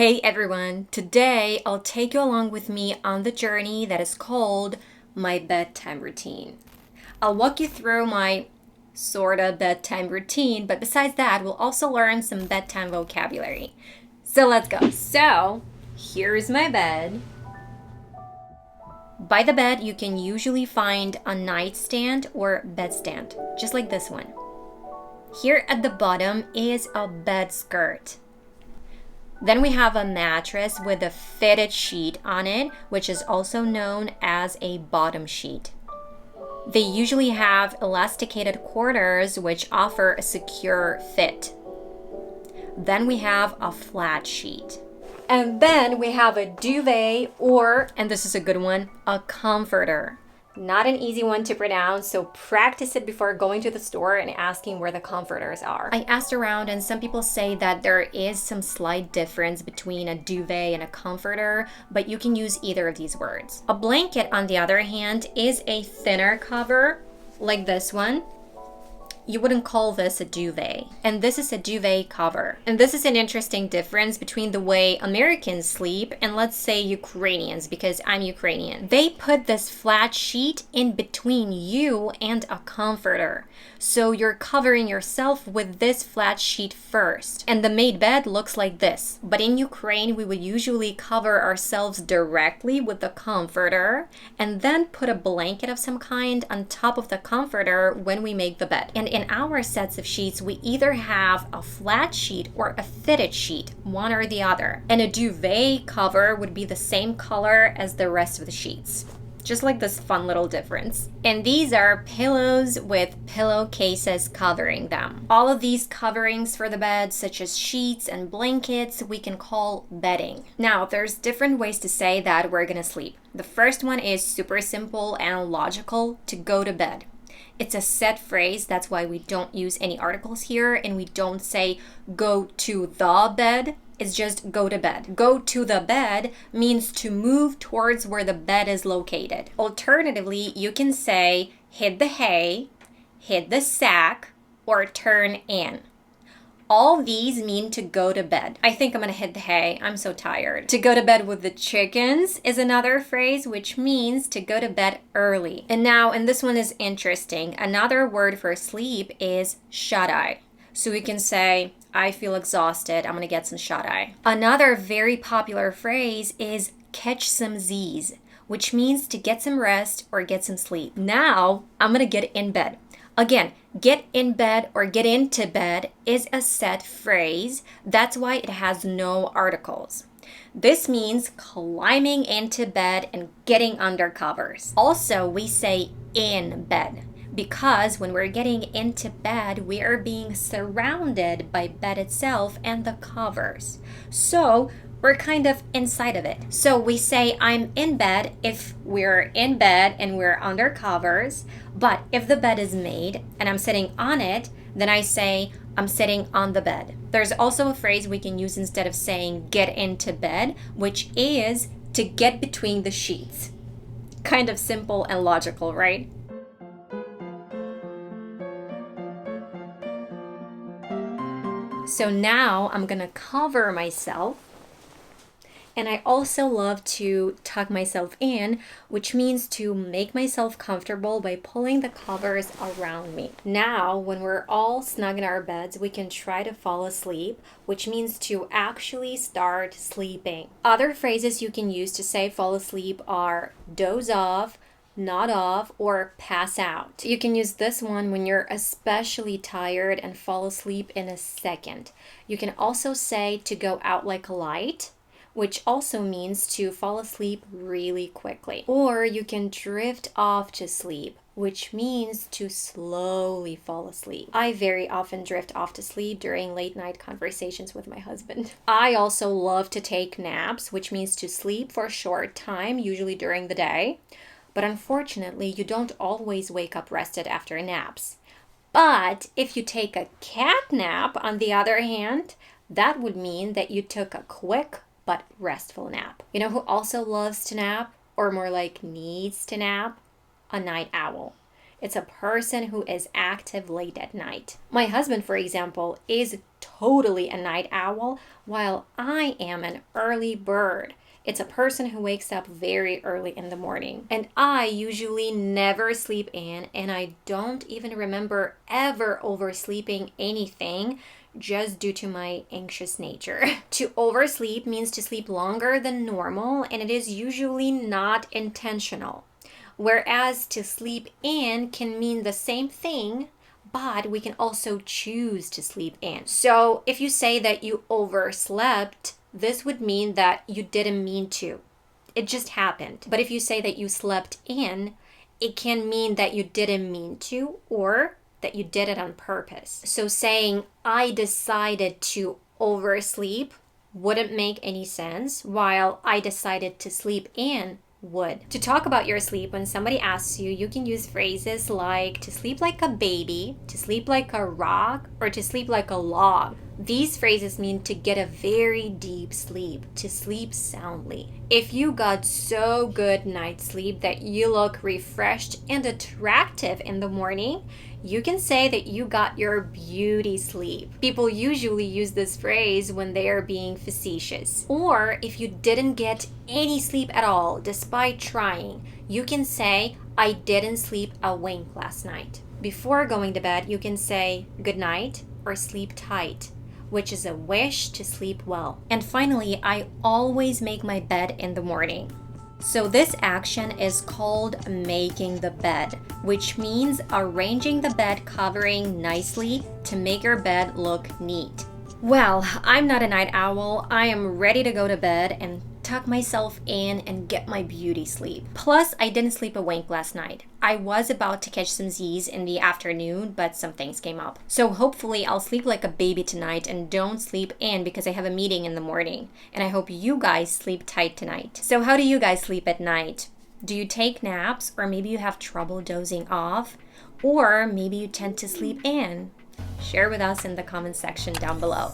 Hey everyone, today I'll take you along with me on the journey that is called my bedtime routine. I'll walk you through my sorta bedtime routine, but besides that, we'll also learn some bedtime vocabulary. So let's go. So, here's my bed. By the bed, you can usually find a nightstand or bedstand, just like this one. Here at the bottom is a bed skirt. Then we have a mattress with a fitted sheet on it, which is also known as a bottom sheet. They usually have elasticated corners which offer a secure fit. Then we have a flat sheet. And then we have a duvet or, and this is a good one, a comforter. Not an easy one to pronounce, so practice it before going to the store and asking where the comforters are. I asked around and some people say that there is some slight difference between a duvet and a comforter, but you can use either of these words. A blanket, on the other hand, is a thinner cover, like this one. You wouldn't call this a duvet. And this is a duvet cover. And this is an interesting difference between the way Americans sleep and, let's say, Ukrainians, because I'm Ukrainian. They put this flat sheet in between you and a comforter. So you're covering yourself with this flat sheet first. And the made bed looks like this. But in Ukraine, we would usually cover ourselves directly with the comforter and then put a blanket of some kind on top of the comforter when we make the bed. And in our sets of sheets, we either have a flat sheet or a fitted sheet, one or the other. And a duvet cover would be the same color as the rest of the sheets. Just like this fun little difference. And these are pillows with pillowcases covering them. All of these coverings for the bed, such as sheets and blankets, we can call bedding. Now, there's different ways to say that we're gonna sleep. The first one is super simple and logical, to go to bed. It's a set phrase, that's why we don't use any articles here and we don't say go to the bed. It's just go to bed. Go to the bed means to move towards where the bed is located. Alternatively, you can say hit the hay, hit the sack, or turn in. All these mean to go to bed. I think I'm gonna hit the hay. I'm so tired. To go to bed with the chickens is another phrase which means to go to bed early. And this one is interesting. Another word for sleep is shut-eye. So we can say, I feel exhausted, I'm gonna get some shut-eye. Another very popular phrase is catch some Z's, which means to get some rest or get some sleep. Now, I'm gonna get in bed. Again, get in bed or get into bed is a set phrase. That's why it has no articles. This means climbing into bed and getting under covers. Also, we say in bed, because when we're getting into bed, we are being surrounded by bed itself and the covers. So we're kind of inside of it. So we say I'm in bed if we're in bed and we're under covers. But if the bed is made and I'm sitting on it, then I say I'm sitting on the bed. There's also a phrase we can use instead of saying get into bed, which is to get between the sheets. Kind of simple and logical, right? So now I'm gonna cover myself. And I also love to tuck myself in, which means to make myself comfortable by pulling the covers around me. Now, when we're all snug in our beds, we can try to fall asleep, which means to actually start sleeping. Other phrases you can use to say fall asleep are doze off, nod off, or pass out. You can use this one when you're especially tired and fall asleep in a second. You can also say to go out like a light, which also means to fall asleep really quickly. Or you can drift off to sleep, which means to slowly fall asleep. I very often drift off to sleep during late night conversations with my husband. I also love to take naps, which means to sleep for a short time, usually during the day. But unfortunately, you don't always wake up rested after naps. But if you take a cat nap, on the other hand, that would mean that you took a quick but restful nap. You know who also loves to nap, or more like needs to nap? A night owl. It's a person who is active late at night. My husband, for example, is totally a night owl, while I am an early bird. It's a person who wakes up very early in the morning. And I usually never sleep in, and I don't even remember ever oversleeping anything just due to my anxious nature. To oversleep means to sleep longer than normal, and it is usually not intentional. Whereas to sleep in can mean the same thing, but we can also choose to sleep in. So if you say that you overslept, this would mean that you didn't mean to. It just happened. But if you say that you slept in, it can mean that you didn't mean to or that you did it on purpose. So saying, I decided to oversleep wouldn't make any sense, while I decided to sleep in would. To talk about your sleep, when somebody asks you, you can use phrases like to sleep like a baby, to sleep like a rock, or to sleep like a log. These phrases mean to get a very deep sleep, to sleep soundly. If you got so good night's sleep that you look refreshed and attractive in the morning, you can say that you got your beauty sleep. People usually use this phrase when they are being facetious. Or if you didn't get any sleep at all despite trying, you can say, I didn't sleep a wink last night. Before going to bed, you can say good night or sleep tight, which is a wish to sleep well. And finally, I always make my bed in the morning. So this action is called making the bed, which means arranging the bed covering nicely to make your bed look neat. Well, I'm not a night owl. I am ready to go to bed and tuck myself in and get my beauty sleep. Plus, I didn't sleep a wink last night. I was about to catch some Z's in the afternoon, but some things came up. So hopefully I'll sleep like a baby tonight and don't sleep in because I have a meeting in the morning. And I hope you guys sleep tight tonight. So how do you guys sleep at night? Do you take naps, or maybe you have trouble dozing off? Or maybe you tend to sleep in? Share with us in the comment section down below.